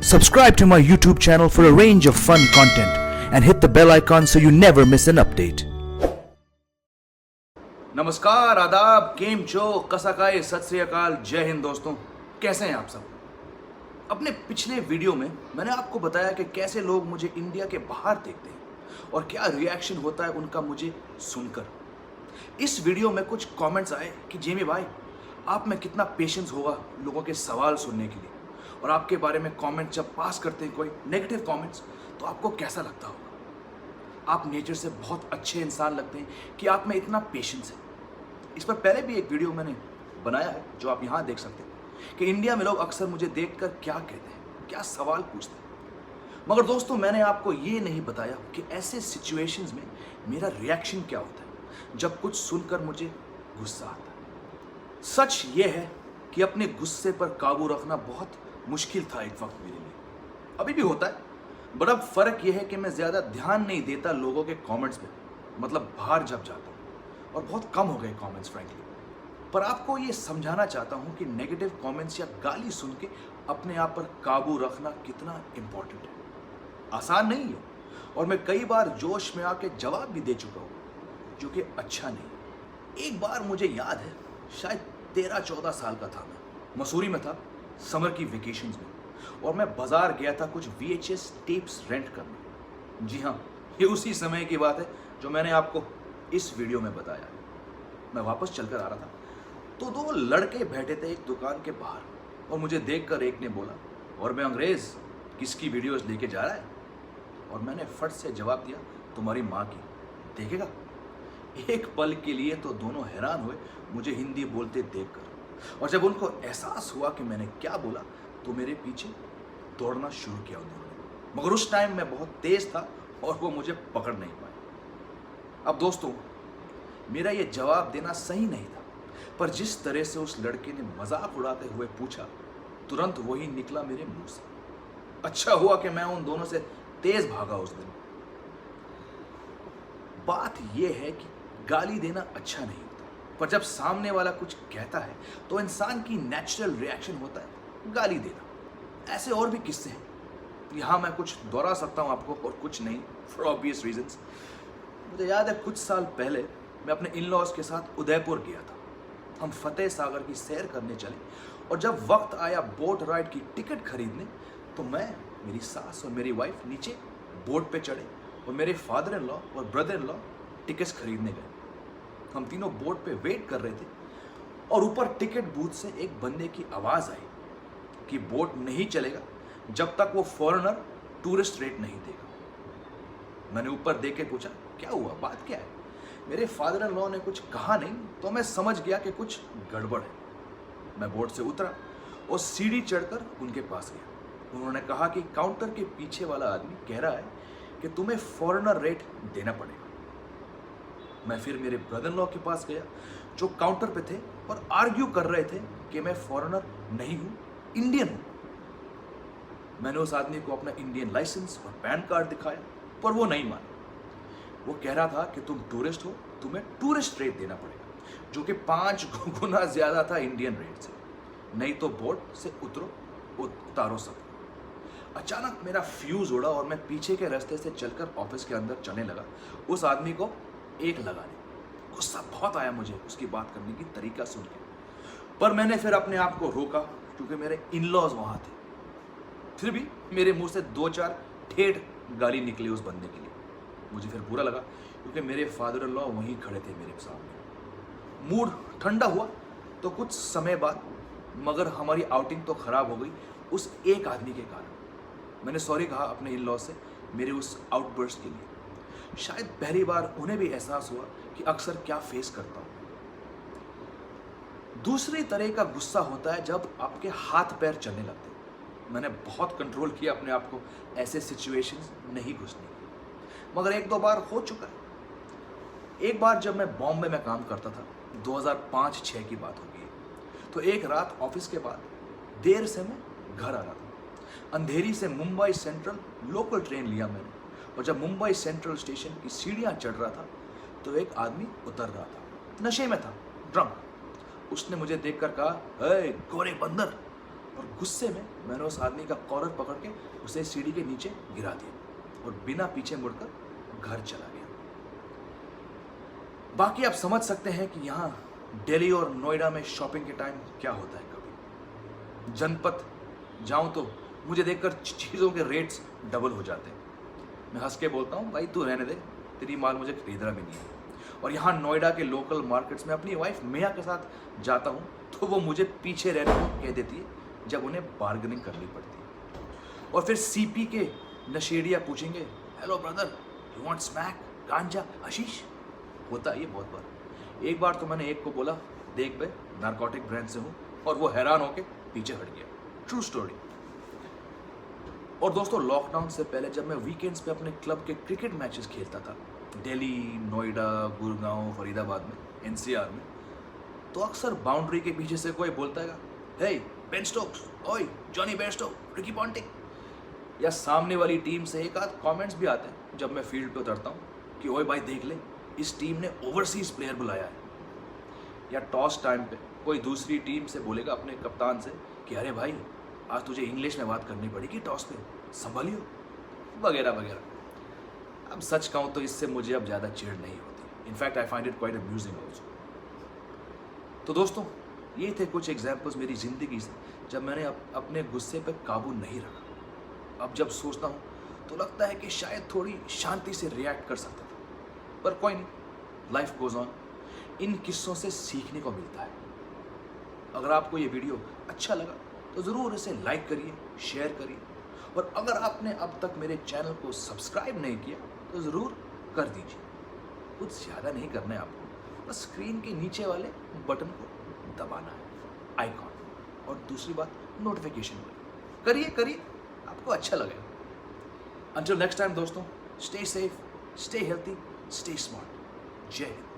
Subscribe to my YouTube channel for a range of fun content and hit the bell icon so you never miss an update. नमस्कार, आदाब, केम चो, कसाकाय, सत श्री अकाल, जय हिंद दोस्तों। कैसे हैं आप सब? अपने पिछले वीडियो में मैंने आपको बताया कि कैसे लोग मुझे इंडिया के बाहर देखते हैं और क्या रिएक्शन होता है उनका मुझे सुनकर। इस वीडियो में कुछ कमेंट्स आए कि जेमी भाई, आप में कितना पेशेंस होगा लोगों के सवाल सुनने के लिए, और आपके बारे में कमेंट जब पास करते हैं कोई नेगेटिव कमेंट्स तो आपको कैसा लगता होगा। आप नेचर से बहुत अच्छे इंसान लगते हैं कि आप में इतना पेशेंस है। इस पर पहले भी एक वीडियो मैंने बनाया है जो आप यहाँ देख सकते हैं कि इंडिया में लोग अक्सर मुझे देखकर क्या कहते हैं, क्या सवाल पूछते हैं। मगर दोस्तों, मैंने आपको ये नहीं बताया कि ऐसे सिचुएशंस में मेरा रिएक्शन क्या होता है जब कुछ सुनकर मुझे गुस्सा आता है। सच ये है कि अपने गुस्से पर काबू रखना बहुत मुश्किल था एक वक्त मेरे लिए, अभी भी होता है, बट अब फर्क यह है कि मैं ज़्यादा ध्यान नहीं देता लोगों के कमेंट्स पे, मतलब बाहर जब जाता हूँ, और बहुत कम हो गए कमेंट्स फ्रैंकली। पर आपको ये समझाना चाहता हूँ कि नेगेटिव कमेंट्स या गाली सुन के अपने आप पर काबू रखना कितना इम्पोर्टेंट है। आसान नहीं है, और मैं कई बार जोश में आके जवाब भी दे चुका हूँ जो कि अच्छा नहीं। एक बार मुझे याद है, शायद 13-14 साल का था, मैं मसूरी में था समर की वेकेशंस में, और मैं बाजार गया था कुछ VHS टेप्स रेंट करने। जी हाँ, ये उसी समय की बात है जो मैंने आपको इस वीडियो में बताया। मैं वापस चलकर आ रहा था तो दो लड़के बैठे थे एक दुकान के बाहर, और मुझे देखकर एक ने बोला, और मैं अंग्रेज, किसकी वीडियोस लेके जा रहा है? और मैंने फट से जवाब दिया, तुम्हारी माँ की, देखेगा। एक पल के लिए तो दोनों हैरान हुए मुझे हिंदी बोलते देखकर, और जब उनको एहसास हुआ कि मैंने क्या बोला तो मेरे पीछे दौड़ना शुरू किया उन्होंने। मगर उस टाइम मैं बहुत तेज था और वो मुझे पकड़ नहीं पाए। अब दोस्तों, मेरा ये जवाब देना सही नहीं था, पर जिस तरह से उस लड़के ने मजाक उड़ाते हुए पूछा, तुरंत वही निकला मेरे मुंह से। अच्छा हुआ कि मैं उन दोनों से तेज भागा उस दिन। बात यह है कि गाली देना अच्छा नहीं होता, पर जब सामने वाला कुछ कहता है तो इंसान की नेचुरल रिएक्शन होता है गाली देना। ऐसे और भी किस्से हैं, यहाँ मैं कुछ दोहरा सकता हूँ आपको और कुछ नहीं, फॉर ऑब्वियस रीजंस। मुझे याद है कुछ साल पहले मैं अपने इन लॉज के साथ उदयपुर गया था। हम फतेह सागर की सैर करने चले, और जब वक्त आया बोट राइड की टिकट खरीदने तो मैं, मेरी सास और मेरी वाइफ नीचे बोट पे चढ़े, और मेरे फादर इन लॉ और ब्रदर इन लॉ टिकट्स खरीदने गए। हम तीनों बोट पे वेट कर रहे थे, और ऊपर टिकट बूथ से एक बंदे की आवाज़ आई कि बोट नहीं चलेगा जब तक वो फॉरेनर टूरिस्ट रेट नहीं देगा। मैंने ऊपर देख के पूछा, क्या हुआ, बात क्या है? मेरे फादर इन लॉ ने कुछ कहा नहीं, तो मैं समझ गया कि कुछ गड़बड़ है। मैं बोट से उतरा और सीढ़ी चढ़कर उनके पास गया। उन्होंने कहा कि काउंटर के पीछे वाला आदमी कह रहा है कि तुम्हें फॉरेनर रेट देना पड़ेगा। मैं फिर मेरे ब्रदर इन लॉ के पास गया जो काउंटर पे थे और आर्ग्यू कर रहे थे कि मैं फॉरेनर नहीं हूँ, इंडियन हूँ। मैंने उस आदमी को अपना इंडियन लाइसेंस और पैन कार्ड दिखाया, पर वो नहीं माना। वो कह रहा था कि तुम टूरिस्ट हो, तुम्हें टूरिस्ट रेट देना पड़ेगा, जो कि 5 गुना ज़्यादा था इंडियन रेट से, नहीं तो बोट से उतारो सब। अचानक मेरा फ्यूज उड़ा और मैं पीछे के रास्ते से चलकर ऑफिस के अंदर चलने लगा, उस आदमी को एक लगाने। गुस्सा बहुत आया मुझे उसकी बात करने की तरीका सुन के, पर मैंने फिर अपने आप को रोका क्योंकि मेरे इन लॉज वहाँ थे। फिर भी मेरे मुंह से 2-4 ठेठ गाली निकली उस बंदे के लिए। मुझे फिर बुरा लगा क्योंकि मेरे फादर इन लॉ वहीं खड़े थे मेरे सामने। मूड ठंडा हुआ तो कुछ समय बाद, मगर हमारी आउटिंग तो खराब हो गई उस एक आदमी के कारण। मैंने सॉरी कहा अपने इन लॉ से मेरे उस आउटबर्स्ट के लिए। शायद पहली बार उन्हें भी एहसास हुआ कि अक्सर क्या फेस करता हूँ। दूसरी तरह का गुस्सा होता है जब आपके हाथ पैर चलने लगते हैं। मैंने बहुत कंट्रोल किया अपने आप को ऐसे सिचुएशंस नहीं घुसने की, मगर 1-2 बार हो चुका है। एक बार जब मैं बॉम्बे में काम करता था, 2005-6 की बात होगी, तो एक रात ऑफिस के बाद देर से मैं घर आ रहा था। अंधेरी से मुंबई सेंट्रल लोकल ट्रेन लिया मैंने, और जब मुंबई सेंट्रल स्टेशन की सीढ़ियाँ चढ़ रहा था तो एक आदमी उतर रहा था, नशे में था, ड्रंक। उसने मुझे देखकर कहा, ए गोरे बंदर, और गुस्से में मैंने उस आदमी का कॉलर पकड़ के उसे सीढ़ी के नीचे गिरा दिया और बिना पीछे मुड़कर घर चला गया। बाकी आप समझ सकते हैं कि यहाँ दिल्ली और नोएडा में शॉपिंग के टाइम क्या होता है। कभी जनपद जाऊं तो मुझे देखकर चीज़ों के रेट्स डबल हो जाते हैं। मैं हंस के बोलता हूँ, भाई तू रहने दे, तेरी माल मुझे खरीदना भी नहीं है। और यहाँ नोएडा के लोकल मार्केट्स में अपनी वाइफ मिया के साथ जाता हूँ तो वो मुझे पीछे रहने को कह देती है जब उन्हें बार्गेनिंग करनी पड़ती है। और फिर सीपी के नशेड़िया पूछेंगे, hello brother, you want smack, गांजा, हशीश? होता है ये बहुत बार। एक बार तो मैंने एक को बोला, देख बे, नारकोटिक ब्रांड से हूँ, और वो हैरान होके पीछे हट गया। True story. और दोस्तों, लॉकडाउन से पहले जब मैं वीकेंड्स पे अपने क्लब के क्रिकेट मैचेस खेलता था, दिल्ली, नोएडा, गुड़गांव, फरीदाबाद में, एनसीआर में, तो अक्सर बाउंड्री के पीछे से कोई बोलता है, हे बेन स्टोक्स, ओए जॉनी बेयरस्टो, रिकी पॉन्टिंग, या सामने वाली टीम से एक आध कमेंट्स भी आते हैं जब मैं फील्ड पे उतरता हूँ कि ओए भाई देख ले, इस टीम ने ओवरसीज प्लेयर बुलाया है। या टॉस टाइम पे कोई दूसरी टीम से बोलेगा अपने कप्तान से कि अरे भाई, आज तुझे इंग्लिश में बात करनी पड़ेगी टॉस पे, संभालियो, वगैरह वगैरह। अब सच कहूँ तो इससे मुझे अब ज़्यादा चिढ़ नहीं होती। In fact I find it quite amusing also. तो दोस्तों, ये थे कुछ एग्जाम्पल्स मेरी ज़िंदगी से जब मैंने अपने गुस्से पर काबू नहीं रखा। अब जब सोचता हूँ तो लगता है कि शायद थोड़ी शांति से रिएक्ट कर सकता था, पर कोई नहीं, लाइफ गोज ऑन। इन किस्सों से सीखने को मिलता है। अगर आपको ये वीडियो अच्छा लगा तो ज़रूर इसे लाइक करिए, शेयर करिए, और अगर आपने अब तक मेरे चैनल को सब्सक्राइब नहीं किया तो ज़रूर कर दीजिए। कुछ ज़्यादा नहीं करना है आपको, बस स्क्रीन के नीचे वाले बटन को दबाना है, आइकॉन, और दूसरी बात नोटिफिकेशन वाली। करिए करिए, आपको अच्छा लगेगा। Until next time दोस्तों, stay safe, stay healthy, stay smart. जय हिंद।